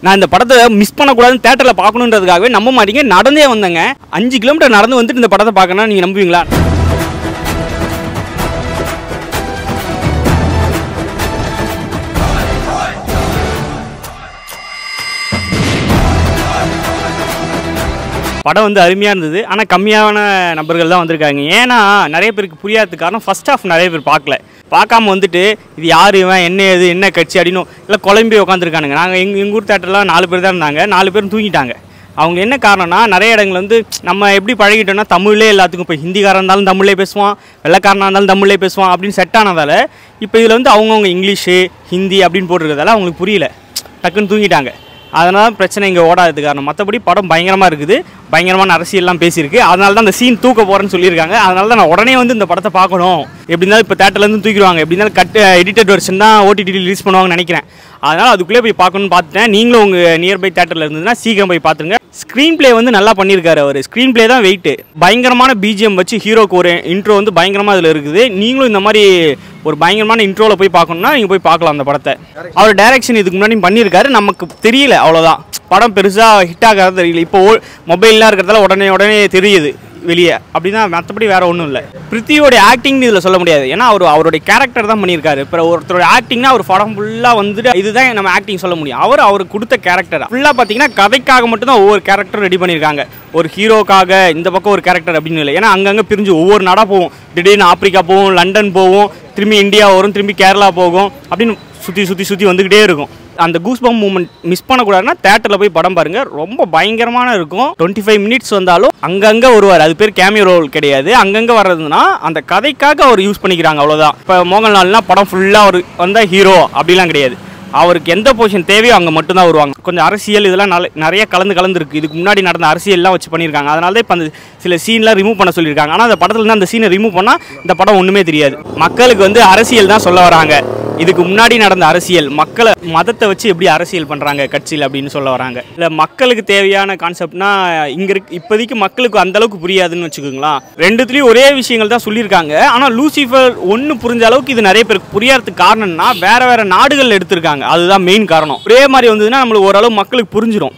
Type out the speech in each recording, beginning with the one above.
நான் இந்த படத்தை மிஸ் பண்ணக்கூடாதுன்னு தேட்டரில் பார்க்கணுன்றதுக்காகவே நம்ப மாட்டீங்க, நடந்தே வந்தேங்க. 5 கிலோமீட்டர் நடந்து வந்துட்டு இந்த படத்தை பார்க்கணும்னா நீங்கள் நம்புவீங்களா? படம் வந்து அருமையாக இருந்தது. ஆனால் கம்மியான நபர்கள் தான் வந்திருக்காங்க. ஏன்னா நிறைய பேருக்கு புரியாததுக்கு காரணம் ஃபர்ஸ்ட் ஹாஃப் நிறைய பேர் பார்க்காம வந்துட்டு இது யார் இவன், என்ன இது, என்ன கட்சி அப்படின்னு இல்லை குழம்பி உட்காந்துருக்கானுங்க. நாங்கள் எங்கள் ஊர் தேட்டரில் 4 பேர் தான் இருந்தாங்க. 4 பேரும் தூங்கிட்டாங்க. அவங்க என்ன காரணம்னா, நிறைய இடங்கள் வந்து நம்ம எப்படி பழகிட்டோம்னா தமிழ்லே எல்லாத்துக்கும் இப்போ ஹிந்திக்காரன் இருந்தாலும் தமிழ்லே பேசுவான், வெள்ளைக்காரனாக இருந்தாலும் தமிழ்லே பேசுவான் அப்படின்னு செட் ஆனதால் இப்போ இதில் வந்து அவங்கவுங்க இங்கிலீஷு ஹிந்தி அப்படின்னு போட்டிருக்கிறதால அவங்களுக்கு புரியல, டக்குன்னு தூங்கிட்டாங்க. அதனால பிரச்சனை இங்கே ஓடாதது காரணம். மற்றபடி படம் பயங்கரமாக இருக்குது, பயங்கரமான அரசியல்லாம் பேசியிருக்கு. அதனால தான் அந்த சீன் தூக்க போகிறேன்னு சொல்லியிருக்காங்க. அதனால தான் நான் உடனே வந்து இந்த படத்தை பார்க்கணும். எப்படி இருந்தாலும் இப்போ தேட்டர்லேருந்து தூக்கிடுவாங்க, எப்படி இருந்தாலும் எடிட்டட் வெர்ஷன் தான் ஓடிடி ரிலீஸ் பண்ணுவாங்கன்னு நினைக்கிறேன். அதனால் அதுக்குள்ளே போய் பார்க்கணுன்னு பார்த்துட்டேன். நீங்களும் உங்கள் நியர்பை தேட்டரில் இருந்ததுன்னா சீக்கிரம் போய் பார்த்துருங்க. ஸ்க்ரீன் பிளே வந்து நல்லா பண்ணியிருக்காரு அவர். ஸ்க்ரீன் பிளே தான் வெயிட்டு. பயங்கரமான பிஜிஎம் வச்சு ஹீரோக்கு ஒரு இன்ட்ரோ வந்து பயங்கரமாக அதில் இருக்குது. நீங்களும் இந்த மாதிரி ஒரு பயங்கரமான இன்ட்ரோவில் போய் பார்க்கணுன்னா நீங்கள் போய் பார்க்கலாம் அந்த படத்தை. அவர் டைரக்ஷன் இதுக்கு முன்னாடி பண்ணியிருக்காரு, நமக்கு தெரியல அவ்வளோதான். படம் பெருசாக ஹிட் ஆகாத தெரியல. இப்போ மொபைல்லாம் இருக்கிறதால உடனே தெரியுது வெளியே, அப்படின்னா மற்றபடி வேறு ஒன்றும் இல்லை. பிருத்தியோடைய ஆக்டிங்னு இதில் சொல்ல முடியாது. ஏன்னா அவருடைய கேரக்டர் தான் பண்ணியிருக்காரு. இப்போ ஒருத்தரோட ஆக்டிங்னா ஒரு படம் ஃபுல்லாக வந்துட்டு இதுதான் நம்ம ஆக்டிங் சொல்ல முடியும். அவருக்கு கொடுத்த கேரக்டர் ஃபுல்லாக பார்த்தீங்கன்னா கதைக்காக மட்டும்தான் ஒவ்வொரு கேரக்டர் ரெடி பண்ணியிருக்காங்க. ஒரு ஹீரோக்காக இந்த பக்கம் ஒரு கேரக்டர் அப்படின்னு இல்லை. ஏன்னா அங்கங்கே பிரிஞ்சு ஒவ்வொரு நாடாக போவோம். திடீர்னு ஆப்பிரிக்கா போவோம், லண்டன் போவோம், திரும்பி இந்தியா வரும், திரும்பி கேரளா போகும், அப்படின்னு சுற்றி வந்துக்கிட்டே இருக்கும். அந்த கூஸ்பம்ப் மூமெண்ட் மிஸ் பண்ணக்கூடாதுன்னா தேட்டரில் போய் படம் பாருங்கள். ரொம்ப பயங்கரமான இருக்கும். 25 மினிட்ஸ் வந்தாலும் அங்கங்கே வருவார். அது பேர் கேமியோ ரோல் கிடையாது. அங்கங்கே வர்றதுன்னா அந்த கதைக்காக அவர் யூஸ் பண்ணிக்கிறாங்க, அவ்வளோதான். இப்போ மோகன்லால்னா படம் ஃபுல்லாக அவர் வந்தால் ஹீரோ அப்படிலாம் கிடையாது. அவருக்கு எந்த பொசிஷன் தேவையோ அங்கே மட்டும்தான் வருவாங்க. கொஞ்சம் அரசியல் இதெல்லாம் நிறைய கலந்துருக்கு. இதுக்கு முன்னாடி நடந்த அரசியல்லாம் வச்சு பண்ணியிருக்காங்க. அதனால தான் இப்போ அந்த சில சீன்லாம் ரிமூவ் பண்ண சொல்லியிருக்காங்க. ஆனால் அந்த படத்தில் தான் அந்த சீனை ரிமூவ் பண்ணால் இந்த படம் ஒன்றுமே தெரியாது. மக்களுக்கு வந்து அரசியல் தான் சொல்ல வராங்க. இதுக்கு முன்னாடி நடந்த அரசியல், மக்களை மதத்தை வச்சு எப்படி அரசியல் பண்ணுறாங்க கட்சியில் அப்படின்னு சொல்ல வராங்க. இல்லை மக்களுக்கு தேவையான கான்செப்ட்னா இங்கே இப்போதைக்கு மக்களுக்கு அந்தளவுக்கு புரியாதுன்னு வச்சுக்கோங்களேன். ரெண்டுத்துலேயும் ஒரே விஷயங்கள் தான் சொல்லியிருக்காங்க. ஆனால் லூசிஃபர் ஒன்று புரிஞ்ச அளவுக்கு இது நிறைய பேருக்கு புரியாததுக்கு காரணம்னா வேறு நாடுகளில் எடுத்திருக்காங்க. அதுதான் மெயின் காரணம். ஒரே மாதிரி வந்ததுன்னா நம்மளுக்கு ஓரளவு மக்களுக்கு புரிஞ்சிடும்.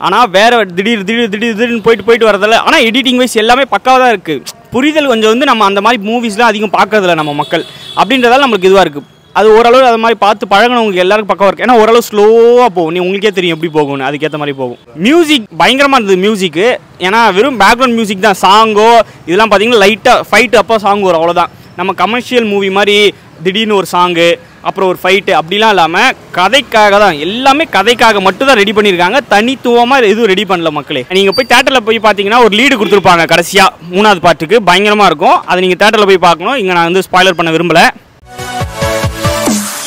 ஆனால் வேறு திடீர்னு போயிட்டு வரதில்ல. ஆனால் எடிட்டிங் வைஸ் எல்லாமே பக்காவாக தான் இருக்குது. புரிதல் கொஞ்சம் வந்து நம்ம அந்த மாதிரி மூவிஸ்லாம் அதிகம் பார்க்கறதில்ல நம்ம மக்கள், அப்படின்றதால நம்மளுக்கு இதுவாக இருக்குது. அது ஓரளவு அது மாதிரி பார்த்து பழகினவங்களுக்கு எல்லாருக்கும் பக்கம் இருக்குது. ஏன்னா ஓரளவு ஸ்லோவாக போகும். உங்களுக்கே தெரியும் எப்படி போகும்னு, அதுக்கேற்ற மாதிரி போகும். மியூசிக் பயங்கரமாக இருந்தது மியூசிக்கு. ஏன்னா வெறும் பேக்ரவுண்ட் மியூசிக் தான். சாங்கோ இதெல்லாம் பார்த்தீங்கன்னா லைட்டாக ஃபைட்டு அப்போ சாங் வரும், அவ்வளோதான். நம்ம கமர்ஷியல் மூவி மாதிரி திடீர்னு ஒரு சாங்கு அப்புறம் ஒரு ஃபைட்டு அப்படிலாம் இல்லாமல் கதைக்காக தான், எல்லாமே கதைக்காக மட்டும் தான் ரெடி பண்ணியிருக்காங்க. தனித்துவமாக எதுவும் ரெடி பண்ணல மக்களே. நீங்கள் போய் தேட்டரில் போய் பார்த்தீங்கன்னா ஒரு லீடு கொடுத்துருப்பாங்க கடைசியாக 3வது பார்ட்டுக்கு, பயங்கரமாக இருக்கும். அதை நீங்கள் தேட்டரில் போய் பார்க்கணும். இங்கே நான் வந்து ஸ்பாய்லர் பண்ண விரும்பலை.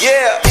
Yeah.